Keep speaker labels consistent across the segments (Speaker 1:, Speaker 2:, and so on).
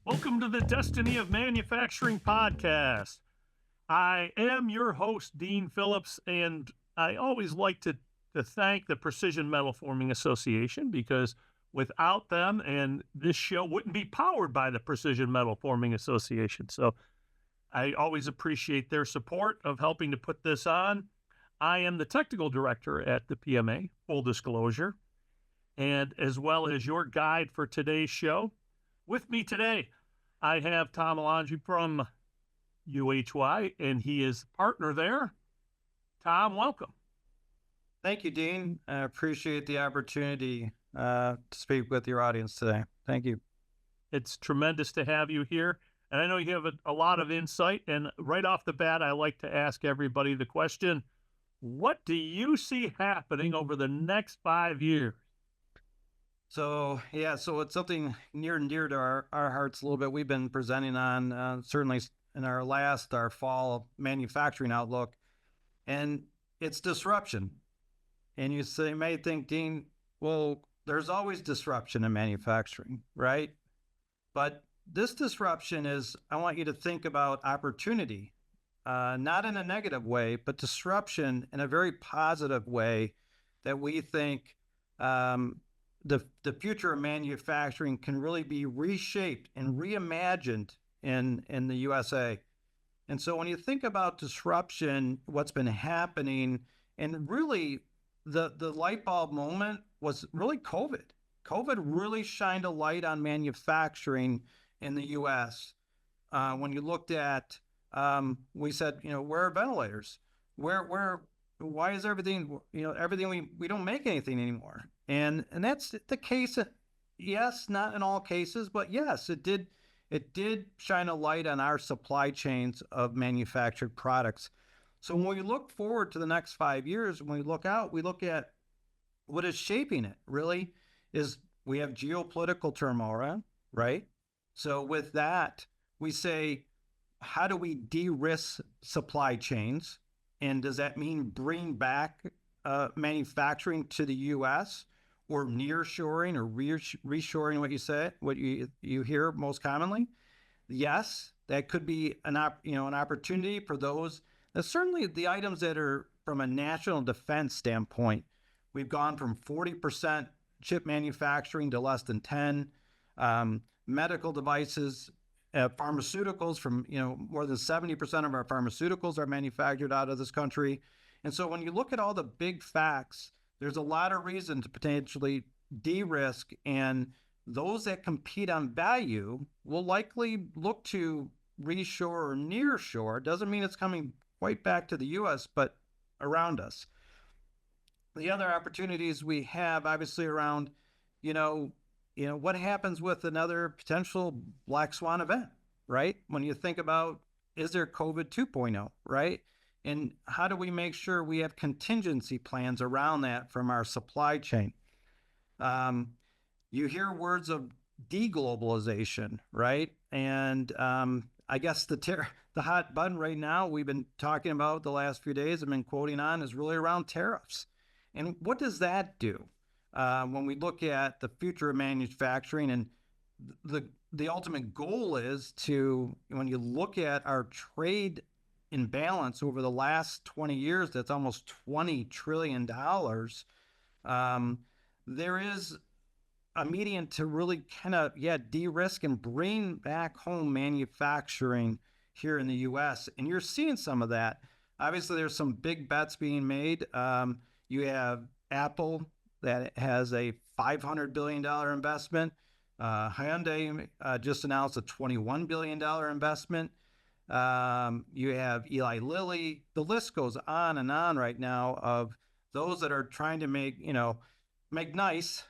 Speaker 1: Welcome to the Destiny of Manufacturing podcast. I am your host, Dean Phillips, and I always like to thank the Precision Metal Forming Association because without them, and this show wouldn't be powered by the Precision Metal Forming Association. So I always appreciate their support of helping to put this on. I am the technical director at the PMA, full disclosure, and as well as your guide for today's show. With me today, I have Tom Alongi from UHY, and he is partner there. Tom, welcome.
Speaker 2: Thank you, Dean. I appreciate the opportunity to speak with your audience today. Thank you.
Speaker 1: It's tremendous to have you here. And I know you have a lot of insight. And right off the bat, I like to ask everybody the question, what do you see happening over the next 5 years?
Speaker 2: So it's something near and dear to our hearts a little bit. We've been presenting on certainly in our fall manufacturing outlook, and it's disruption. And you may think, Dean, well, there's always disruption in manufacturing, right? But this disruption is, I want you to think about opportunity, not in a negative way, but disruption in a very positive way that we think the future of manufacturing can really be reshaped and reimagined in the USA. And so when you think about disruption, what's been happening, and really the light bulb moment was really COVID. COVID really shined a light on manufacturing in the US. When you looked at, we said, where are ventilators? Why is everything, everything we don't make anything anymore? And that's the case. Yes, not in all cases, but yes, it did shine a light on our supply chains of manufactured products. So when we look forward to the next 5 years, when we look out, we look at what is shaping it really is we have geopolitical turmoil, right? So with that, we say, how do we de-risk supply chains? And does that mean bring back manufacturing to the U.S. or nearshoring or reshoring? What you hear most commonly? Yes, that could be an opportunity for those. Certainly, the items that are from a national defense standpoint, we've gone from 40% chip manufacturing to less than 10. Medical devices. Pharmaceuticals from, more than 70% of our pharmaceuticals are manufactured out of this country. And so when you look at all the big facts, there's a lot of reason to potentially de-risk, and those that compete on value will likely look to reshore or nearshore. Doesn't mean it's coming quite back to the U.S., but around us. The other opportunities we have, obviously, around, what happens with another potential black swan event, right? When you think about, is there COVID 2.0, right? And how do we make sure we have contingency plans around that from our supply chain? You hear words of deglobalization, right? And I guess the hot button right now we've been talking about the last few days, I've been quoting on, is really around tariffs. And what does that do? When we look at the future of manufacturing, and the ultimate goal is to, when you look at our trade imbalance over the last 20 years, that's almost $20 trillion. There is a median to really kind of, de-risk and bring back home manufacturing here in the U.S. And you're seeing some of that. Obviously, there's some big bets being made. You have Apple that has a $500 billion investment. Hyundai just announced a $21 billion investment. You have Eli Lilly. The list goes on and on right now of those that are trying to make nice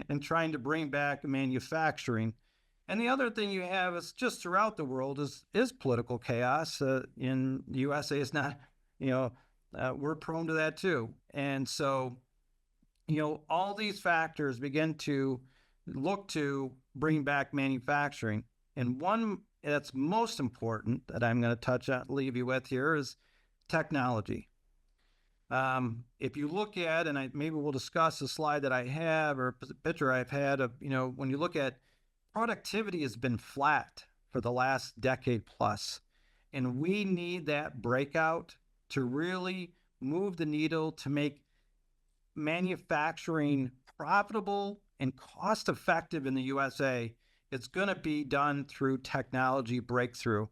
Speaker 2: and trying to bring back manufacturing. And the other thing you have is just throughout the world is political chaos. In the USA, it's not, we're prone to that too. And so, all these factors begin to look to bring back manufacturing. And one that's most important that I'm going to leave you with here is technology. If you look at, and maybe we'll discuss the slide that I have or picture I've had of, when you look at productivity has been flat for the last decade plus, and we need that breakout to really move the needle to make manufacturing profitable and cost effective in the USA. It's going to be done through technology breakthrough.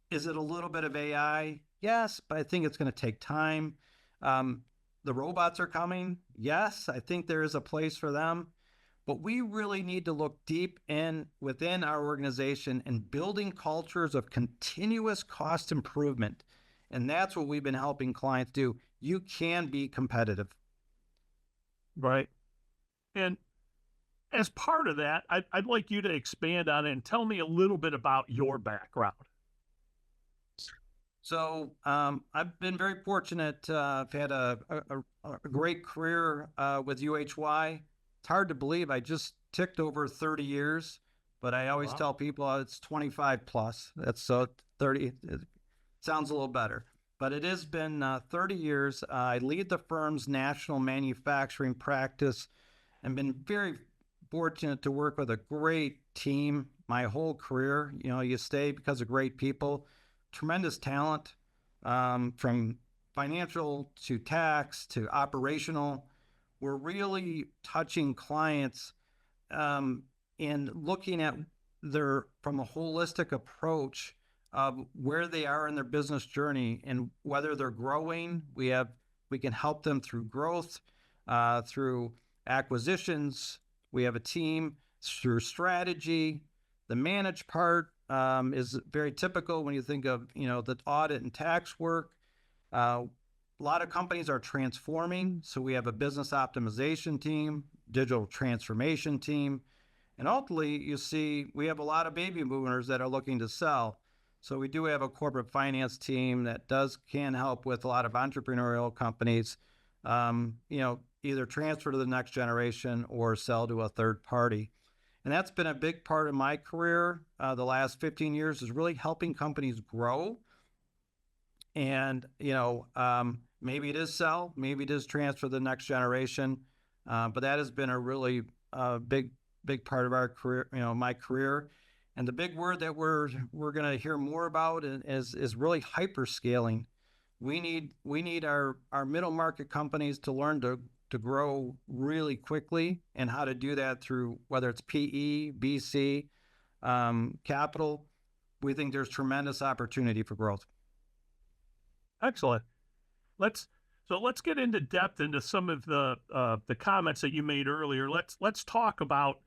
Speaker 2: Is it a little bit of AI? Yes, but I think it's going to take time. The robots are coming. Yes, I think there is a place for them. But we really need to look deep in within our organization and building cultures of continuous cost improvement. And that's what we've been helping clients do. You can be competitive.
Speaker 1: Right. And as part of that, I'd like you to expand on it and tell me a little bit about your background.
Speaker 2: So I've been very fortunate. I've had a great career with UHY. It's hard to believe I just ticked over 30 years, but I always tell people it's 25 plus. That's so 30. It sounds a little better, but it has been 30 years. I lead the firm's national manufacturing practice and been very fortunate to work with a great team my whole career. You know, you stay because of great people, tremendous talent, from financial to tax to operational. We're really touching clients and looking at their from a holistic approach of where they are in their business journey and whether they're growing. We can help them through growth, through acquisitions. We have a team through strategy. The managed part is very typical when you think of, you know, the audit and tax work. A lot of companies are transforming, so we have a business optimization team, digital transformation team, and ultimately you see we have a lot of baby boomers that are looking to sell. So we do have a corporate finance team that can help with a lot of entrepreneurial companies, either transfer to the next generation or sell to a third party. And that's been a big part of my career. The last 15 years is really helping companies grow. And, maybe it is sell, maybe it is transfer to the next generation. But that has been a really big part of our career, my career. And the big word that we're going to hear more about is really hyperscaling. We need our middle market companies to learn to grow really quickly, and how to do that through whether it's PE, BC, capital. We think there's tremendous opportunity for growth.
Speaker 1: Excellent. Let's get into depth into some of the comments that you made earlier. Let's talk about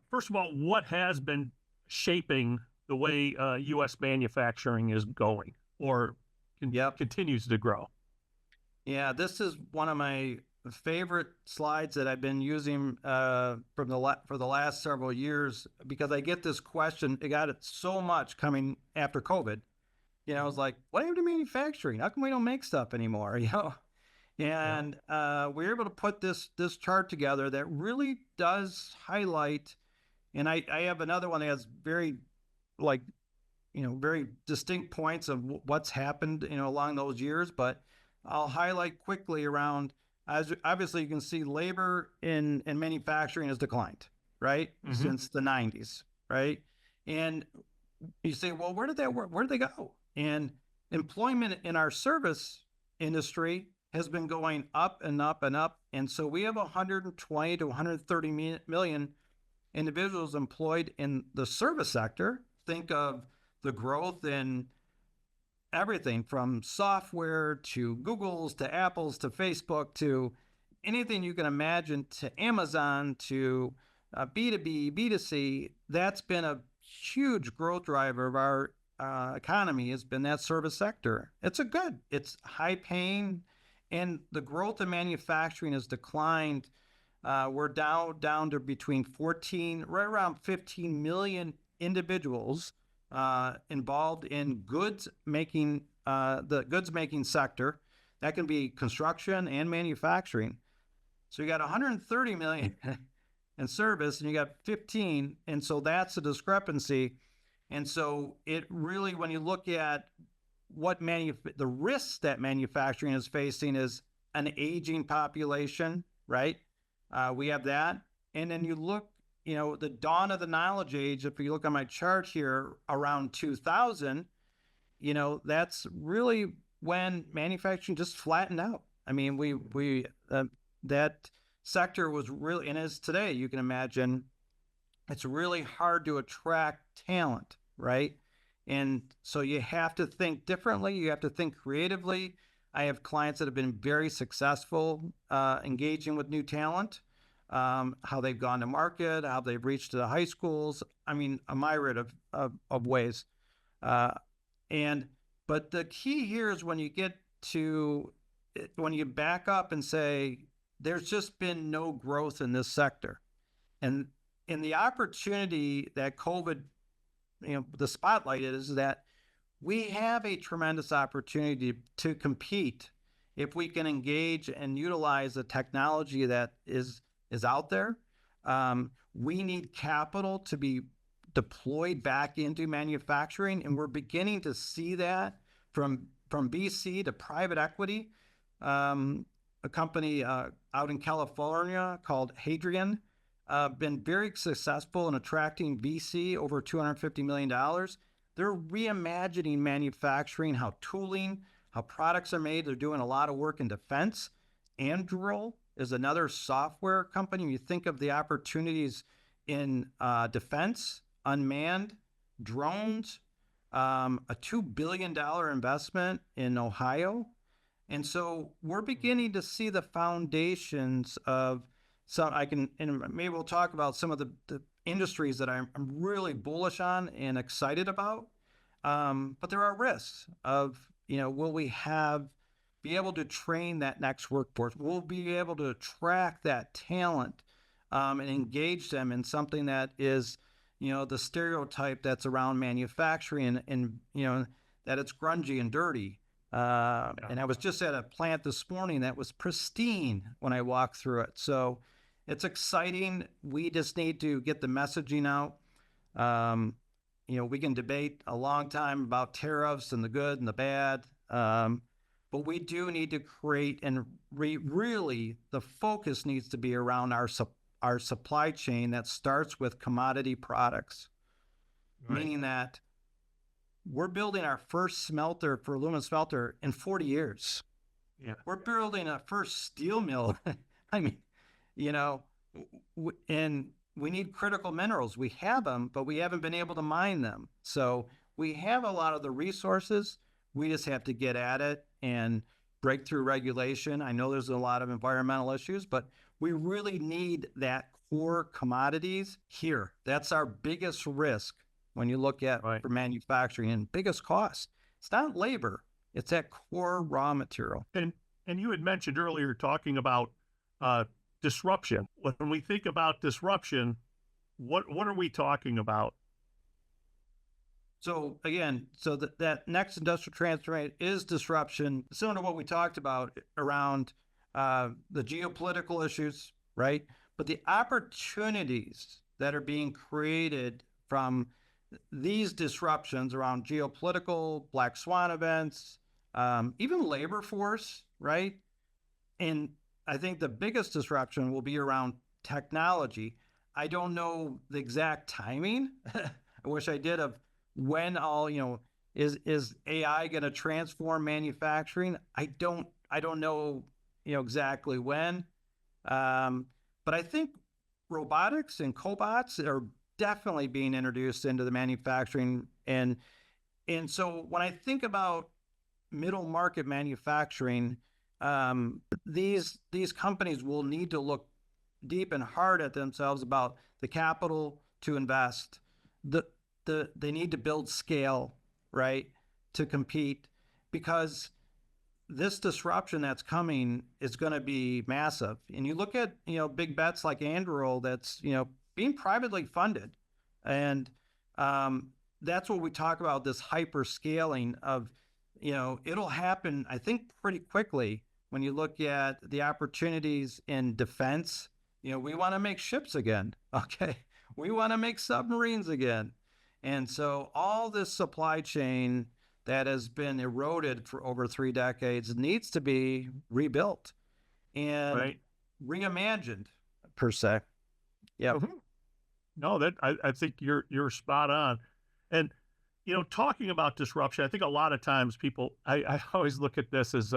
Speaker 1: first of all what has been shaping the way U.S. manufacturing is going or continues to grow.
Speaker 2: Yeah, this is one of my favorite slides that I've been using for the last several years, because I get this question. I got it so much coming after COVID. I was like, what happened to manufacturing? How come we don't make stuff anymore? And we were able to put this chart together that really does highlight. And I have another one that has very distinct points of what's happened, along those years. But I'll highlight quickly around, as obviously you can see, labor in manufacturing has declined, right? Mm-hmm. Since the 90s, right? And you say, well, where did they go? And employment in our service industry has been going up and up and up. And so we have 120 to 130 million individuals employed in the service sector. Think of the growth in everything from software to Google's to Apple's to Facebook to anything you can imagine, to Amazon to B2B, B2C. That's been a huge growth driver of our economy, has been that service sector. It's high paying, and the growth in manufacturing has declined. We're down to between 14, right around 15 million individuals involved in the goods making sector. That can be construction and manufacturing. So you got 130 million in service, and you got 15, and so that's a discrepancy. And so it really, when you look at the risks that manufacturing is facing, is an aging population, right? We have that. And then you look the dawn of the knowledge age, if you look on my chart here around 2000, that's really when manufacturing just flattened out. I mean, that sector was really, and as today, you can imagine, it's really hard to attract talent, right? And so you have to think differently. You have to think creatively. I have clients that have been very successful engaging with new talent, how they've gone to market, how they've reached the high schools. I mean, a myriad of ways. Uh, and but the key here is when you back up and say, there's just been no growth in this sector. And in the opportunity that COVID, the spotlight is that we have a tremendous opportunity to compete if we can engage and utilize the technology that is out there. We need capital to be deployed back into manufacturing, and we're beginning to see that from BC to private equity. A company out in California called Hadrian been very successful in attracting VC over $250 million. They're reimagining manufacturing, how tooling, how products are made. They're doing a lot of work in defense. Anduril is another software company. You think of the opportunities in defense, unmanned, drones, a $2 billion investment in Ohio. And so we're beginning to see the foundations of and maybe we'll talk about some of the industries that I'm really bullish on and excited about. But there are risks of, will we be able to train that next workforce? We'll be able to attract that talent and engage them in something that is, the stereotype that's around manufacturing and that it's grungy and dirty. And I was just at a plant this morning that was pristine when I walked through it. So it's exciting. We just need to get the messaging out. We can debate a long time about tariffs and the good and the bad. But we do need to create, and really the focus needs to be around our supply chain that starts with commodity products, right. Meaning that we're building our first smelter for aluminum smelter in 40 years. Yeah. We're building a first steel mill. I mean, and we need critical minerals. We have them, but we haven't been able to mine them. So we have a lot of the resources. We just have to get at it and break through regulation. I know there's a lot of environmental issues, but we really need that core commodities here. That's our biggest risk when you look at for manufacturing, and biggest cost. It's not labor, it's that core raw material.
Speaker 1: And you had mentioned earlier talking about disruption. When we think about disruption, what are we talking about?
Speaker 2: So again, that next industrial transformation is disruption, similar to what we talked about around the geopolitical issues, right? But the opportunities that are being created from these disruptions around geopolitical, black swan events, even labor force, right? And I think the biggest disruption will be around technology. I don't know the exact timing. I wish I did, of when is AI going to transform manufacturing? I don't know, exactly when. But I think robotics and cobots are definitely being introduced into the manufacturing. And so when I think about middle market manufacturing, these companies will need to look deep and hard at themselves about the capital to invest. They need to build scale, right, to compete, because this disruption that's coming is going to be massive. And you look at, big bets like Anduril that's, being privately funded. And that's what we talk about, this hyper scaling of, it'll happen, I think, pretty quickly when you look at the opportunities in defense. We want to make ships again. Okay. We want to make submarines again. And so all this supply chain that has been eroded for over 3 decades needs to be rebuilt and reimagined, per se. Yeah. Mm-hmm.
Speaker 1: No, that I think you're spot on. And talking about disruption, I think a lot of times people I always look at this as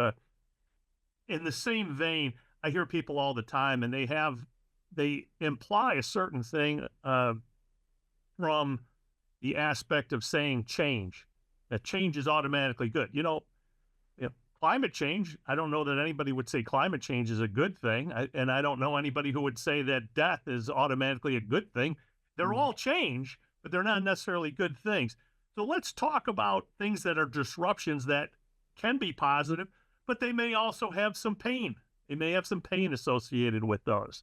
Speaker 1: in the same vein. I hear people all the time, and they imply a certain thing from the aspect of saying change. That change is automatically good. You know, climate change, I don't know that anybody would say climate change is a good thing. And I don't know anybody who would say that death is automatically a good thing. They're
Speaker 2: Mm.
Speaker 1: all change, but they're not necessarily good things. So let's talk about things that are disruptions that can be positive, but they may also have some pain. They may have some pain associated with those.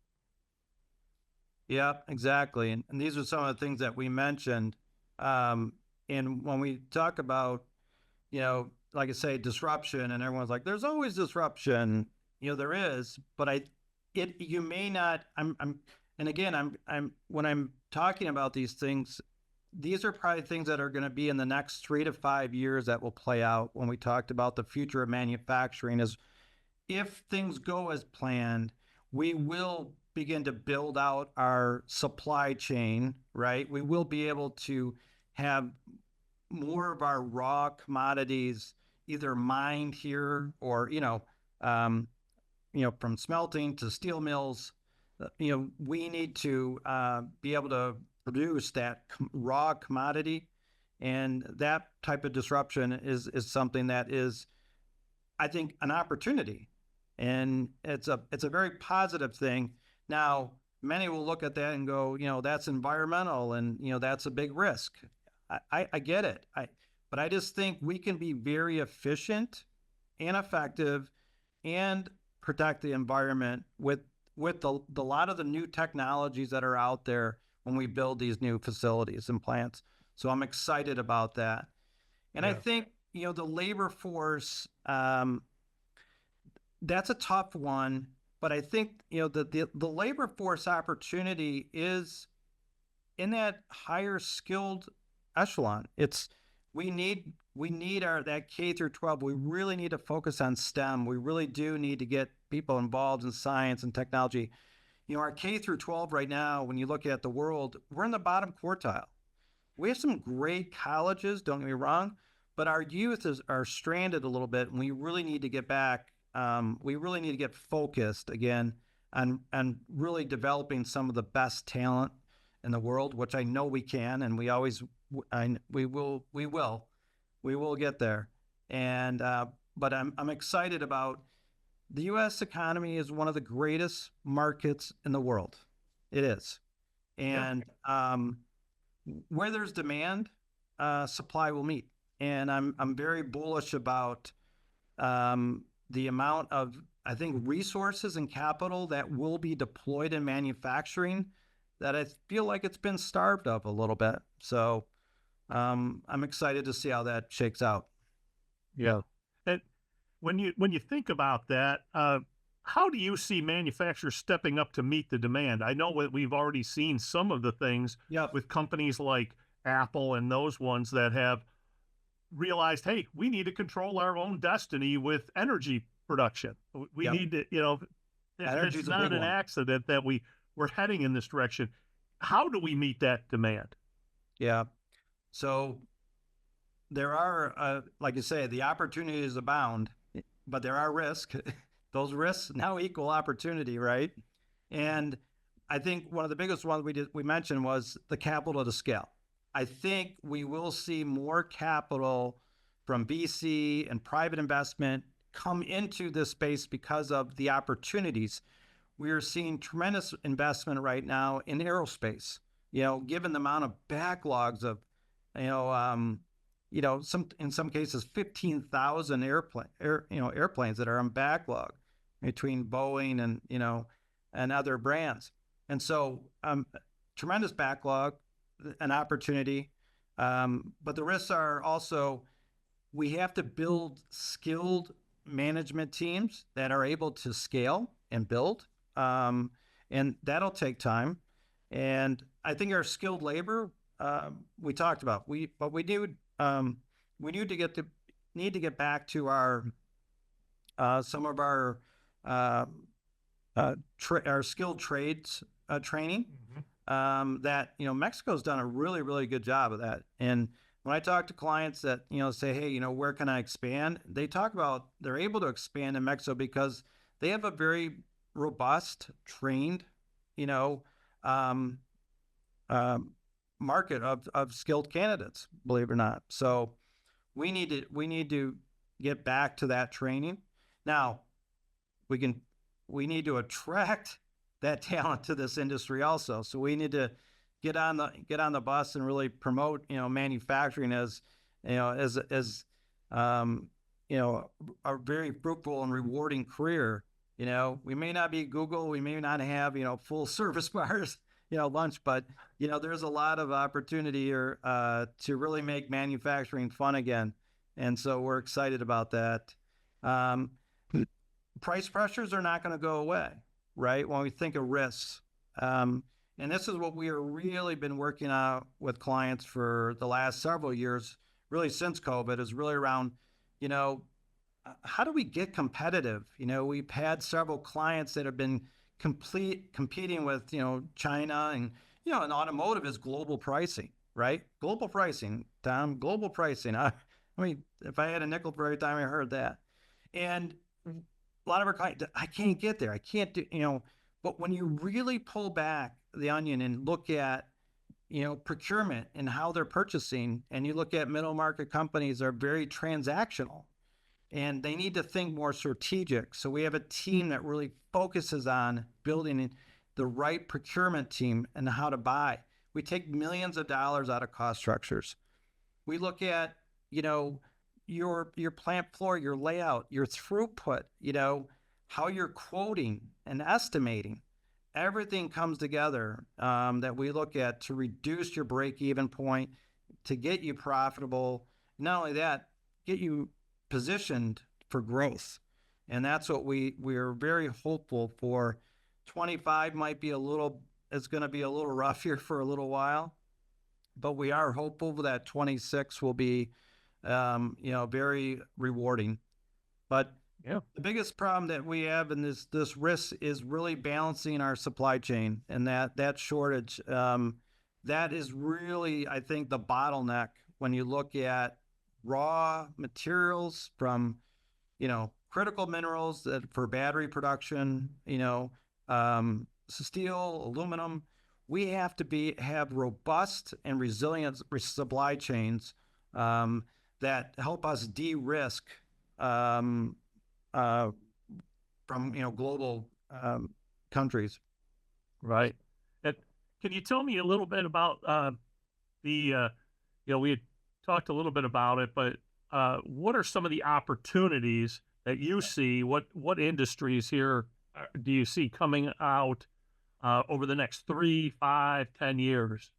Speaker 2: Yeah, exactly. And these are some of the things that we mentioned. Um, and when we talk about, like I say, disruption, and everyone's like, there's always disruption. There is, but you may not, and again, when I'm talking about these things, these are probably things that are going to be in the next 3 to 5 years that will play out. When we talked about the future of manufacturing, is if things go as planned, we will begin to build out our supply chain, right? We will be able to have more of our raw commodities either mined here or, um, from smelting to steel mills. We need to be able to produce that raw commodity. And that type of disruption is something that is, I think, an opportunity, and it's a very positive thing. Now, many will look at that and go, that's environmental, and that's a big risk. I get it. But I just think we can be very efficient and effective, and protect the environment with the lot of the new technologies that are out there when we build these new facilities and plants. So I'm excited about that. And I
Speaker 1: Yeah.
Speaker 2: think, the labor force, that's a tough one, but I think, the labor force opportunity is in that higher skilled echelon. We need our that K through 12. We really need to focus on STEM. We really do need to get people involved in science and technology. Our K through 12 right now, when you look at the world, we're in the bottom quartile. We have some great colleges, don't get me wrong, but our youth are stranded a little bit, and we really need to get back. We really need to get focused again on really developing some of the best talent in the world, which I know we can, and we will get there. And but I'm excited about the U.S. economy is one of the greatest markets in the world. It is,
Speaker 1: Yeah.
Speaker 2: and where there's demand, supply will meet. And I'm very bullish about the amount of, I think, resources and capital that will be deployed in manufacturing that I feel like it's been starved of a little bit. So I'm excited to see how that shakes out.
Speaker 1: Yeah. And when you think about that, how do you see manufacturers stepping up to meet the demand? I know that we've already seen some of the things
Speaker 2: Yep.
Speaker 1: with companies like Apple and those ones that have realized, hey, we need to control our own destiny with energy production. We
Speaker 2: Yep.
Speaker 1: need to,
Speaker 2: Energy
Speaker 1: it's
Speaker 2: is a big
Speaker 1: not an
Speaker 2: one.
Speaker 1: accident that we're heading in this direction. How do we meet that demand?
Speaker 2: Yeah. So there are, like you say, the opportunities abound, but there are risks. Those risks now equal opportunity, right? And I think one of the biggest ones we mentioned was the capital to scale. I think we will see more capital from VC and private investment come into this space because of the opportunities. We are seeing tremendous investment right now in aerospace. Given the amount of backlogs of, you know, um, in some cases 15,000 airplanes that are on backlog between Boeing and and other brands. And so tremendous backlog, an opportunity. But the risks are also, we have to build skilled management teams that are able to scale and build. Um, and that'll take time. And I think our skilled labor, we talked about, but we need to get back to our some of our our skilled trades training.
Speaker 1: Mhm.
Speaker 2: that, Mexico's done a really, really good job of that. And when I talk to clients that, say, hey, where can I expand? They talk about they're able to expand in Mexico because they have a very robust, trained, you know, um, market of skilled candidates, believe it or not. So we need to get back to that training. Now, we need to attract that talent to this industry also. So we need to get on the bus and really promote, manufacturing as, um, a very fruitful and rewarding career. We may not be Google, we may not have, full service bars, lunch, but there's a lot of opportunity here to really make manufacturing fun again. And so we're excited about that. Um, Price pressures are not going to go away, right? When we think of risks. And this is what we have really been working on with clients for the last several years, really since COVID, is really around, how do we get competitive? We've had several clients that have been competing with, China, and automotive is global pricing, right? Global pricing, Tom, global pricing. I mean, if I had a nickel for every time I heard that. And a lot of our clients, I can't get there. I can't do, but when you really pull back the onion and look at, procurement and how they're purchasing, and you look at middle market companies are very transactional and they need to think more strategic. So we have a team that really focuses on building the right procurement team and how to buy. We take millions of dollars out of cost structures. We look at, your plant floor, your layout, your throughput, how you're quoting and estimating. Everything comes together that we look at to reduce your break-even point, to get you profitable. Not only that, get you positioned for growth. And that's what we're very hopeful for. 25 might be it's going to be a little rough here for a little while, but we are hopeful that 26 will be, very rewarding. But
Speaker 1: Yeah.
Speaker 2: the biggest problem that we have in this risk is really balancing our supply chain, and that shortage. That is really, I think, the bottleneck when you look at raw materials from, critical minerals for battery production, steel, aluminum. We have to have robust and resilient supply chains that help us de-risk from global countries.
Speaker 1: Right. And can you tell me a little bit about we had talked a little bit about it, but what are some of the opportunities that you see? What industries here do you see coming out over the next 3, 5, 10 years?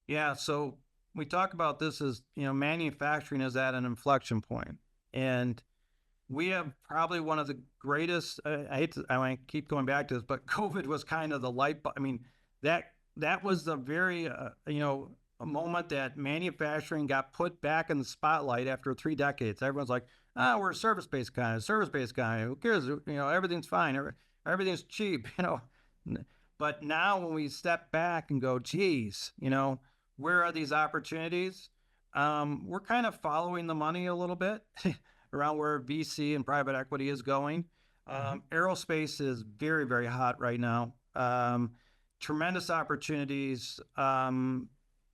Speaker 2: Yeah, so we talk about this as, manufacturing is at an inflection point, and we have probably one of the greatest. I want to keep going back to this, but COVID was kind of the light. I mean, that was the very a moment that manufacturing got put back in the spotlight after 3 decades. Everyone's like, we're a service-based guy. Who cares? Everything's fine. Everything's cheap. But now when we step back and go, geez, where are these opportunities? We're kind of following the money a little bit around where VC and private equity is going. Aerospace is very, very hot right now. Tremendous opportunities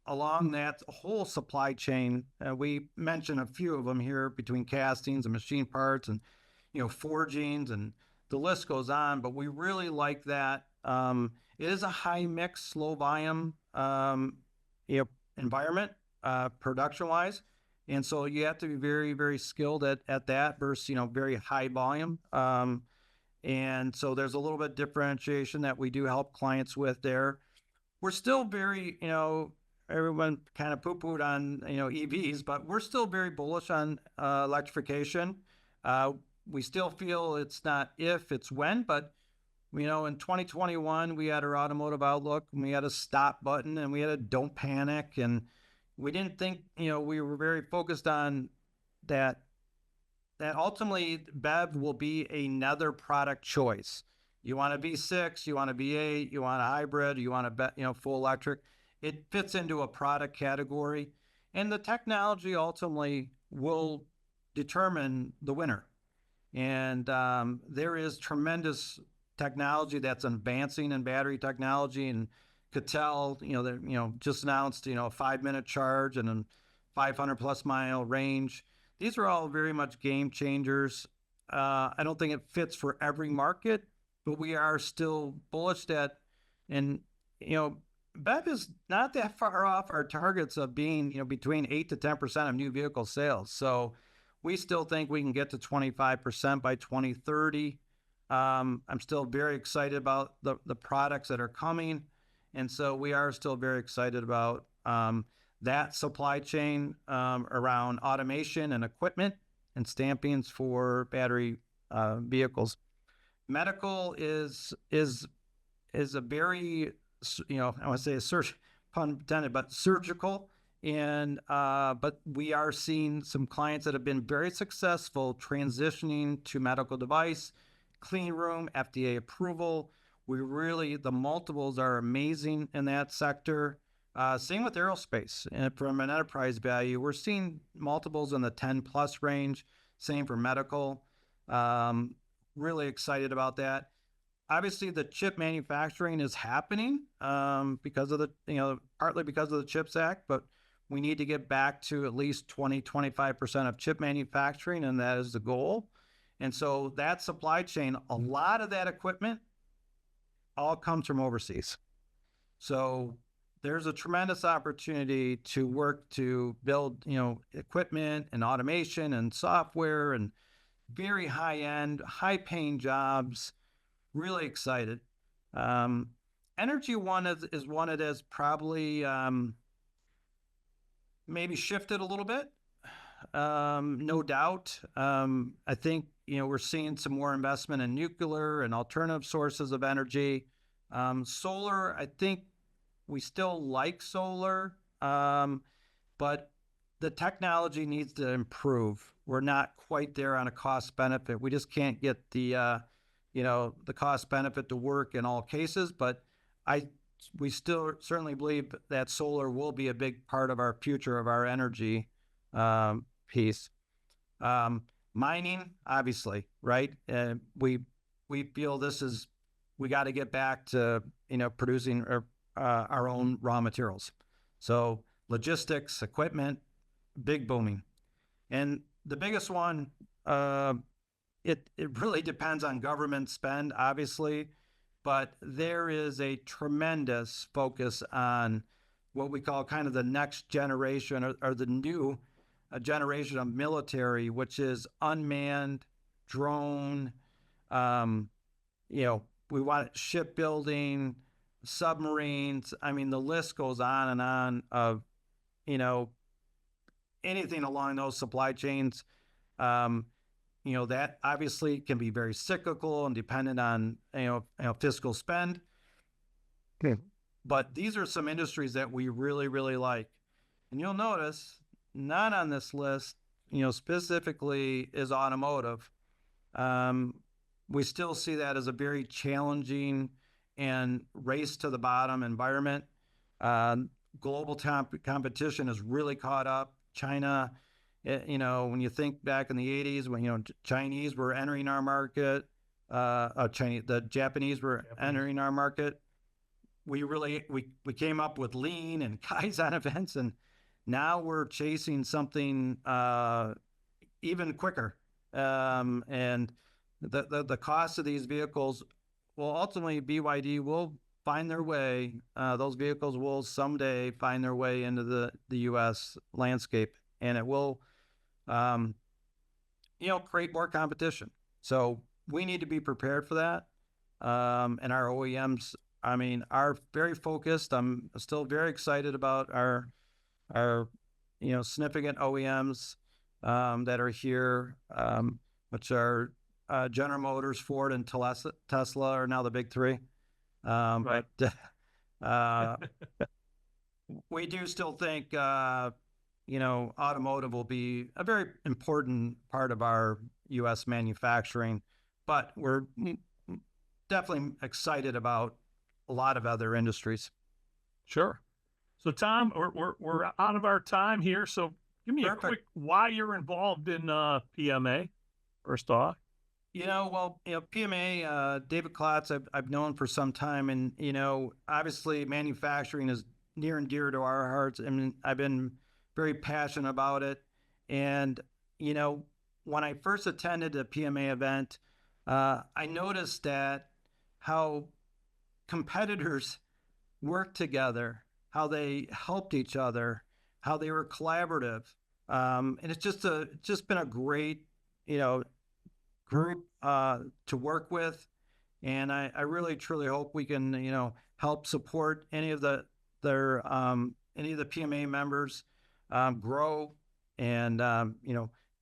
Speaker 2: along that whole supply chain. We mentioned a few of them here between castings and machine parts and, forgings, and the list goes on, but we really like that. It is a high mix, low volume, environment, production wise. And so you have to be very, very skilled at that versus, very high volume. And so there's a little bit of differentiation that we do help clients with there. We're still very, everyone kind of poo-pooed on, EVs, but we're still very bullish on electrification. We still feel it's not if, it's when, but, in 2021, we had our automotive outlook, and we had a stop button, and we had a don't panic, and we didn't think, we were very focused on that ultimately BEV will be another product choice. You want a V6, you want a V8, you want a hybrid, you want a full electric. It fits into a product category, and the technology ultimately will determine the winner. And there is tremendous technology that's advancing in battery technology, and Cattell, just announced, a 5-minute charge and a 500 plus mile range. These are all very much game changers. I don't think it fits for every market, but we are still bullish that, and BEV is not that far off our targets of being, between 8 to 10% of new vehicle sales. So we still think we can get to 25% by 2030. I'm still very excited about the products that are coming. And so we are still very excited about that supply chain around automation and equipment and stampings for battery vehicles. Medical is a very, I want to say a search, pun intended, but surgical. And but we are seeing some clients that have been very successful transitioning to medical device, clean room, FDA approval. The multiples are amazing in that sector. Same with aerospace. And from an enterprise value, we're seeing multiples in the 10 plus range. Same for medical. Really excited about that. Obviously, the chip manufacturing is happening because of partly because of the CHIPS Act, but we need to get back to at least 20-25% of chip manufacturing, and that is the goal. And so that supply chain, a lot of that equipment all comes from overseas. So there's a tremendous opportunity to work to build, equipment and automation and software and very high-end, high-paying jobs. Really excited. Energy one is one that has probably maybe shifted a little bit. No doubt. I think, we're seeing some more investment in nuclear and alternative sources of energy. Solar, I think we still like solar, but the technology needs to improve. We're not quite there on a cost benefit. We just can't get the cost benefit to work in all cases, but we still certainly believe that solar will be a big part of our future of our energy piece. Mining, obviously, right? We feel we got to get back to producing our own raw materials. So logistics, equipment, big booming, and the biggest one. It really depends on government spend, obviously, but there is a tremendous focus on what we call kind of the next generation or the new generation of military, which is unmanned, drone. We want shipbuilding, submarines. I mean, the list goes on and on of, anything along those supply chains. That obviously can be very cyclical and dependent on, fiscal spend. Okay. But these are some industries that we really, really like. And you'll notice not on this list, specifically is automotive. We still see that as a very challenging and race to the bottom environment. Global competition has really caught up. China, when you think back in the 80s, when, Chinese were entering our market, the Japanese were entering our market, we came up with lean and Kaizen events, and now we're chasing something even quicker. And the cost of these vehicles will ultimately, BYD will find their way. Those vehicles will someday find their way into the U.S. landscape, and it will create more competition. So we need to be prepared for that. And our OEMs, are very focused. I'm still very excited about our significant OEMs that are here, which are General Motors, Ford, and Tesla are now the big three.
Speaker 1: Right.
Speaker 2: But we do still think automotive will be a very important part of our U.S. manufacturing, but we're definitely excited about a lot of other industries.
Speaker 1: Sure. So, Tom, we're out of our time here. So, give me a
Speaker 2: Perfect.
Speaker 1: quick why you're involved in PMA, first off.
Speaker 2: PMA, David Klotz, I've known for some time, and obviously manufacturing is near and dear to our hearts, and I've been very passionate about it. And when I first attended a PMA event, I noticed that how competitors worked together, how they helped each other, how they were collaborative, and it's just been a great group to work with, and I really truly hope we can help support any of the PMA members grow and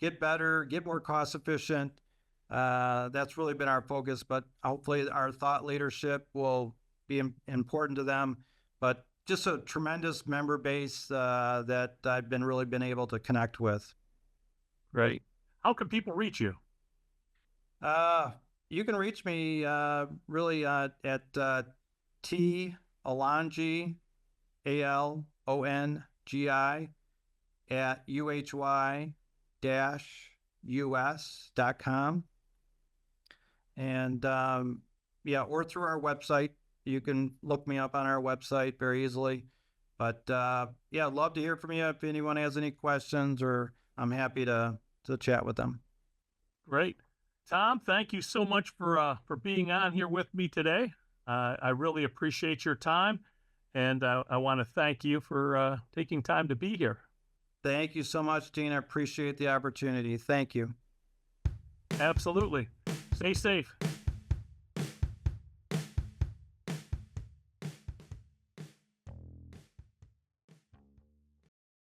Speaker 2: get better, get more cost efficient. That's really been our focus, but hopefully our thought leadership will be important to them. But just a tremendous member base that I've really been able to connect with.
Speaker 1: Great. How can people reach you?
Speaker 2: You can reach me really at T Alongi, ALONGI at UHY-US.com. And or through our website. You can look me up on our website very easily. But I'd love to hear from you if anyone has any questions, or I'm happy to chat with them.
Speaker 1: Great. Tom, thank you so much for being on here with me today. I really appreciate your time, and I want to thank you for taking time to be here.
Speaker 2: Thank you so much, Dean. I appreciate the opportunity. Thank you.
Speaker 1: Absolutely. Stay safe.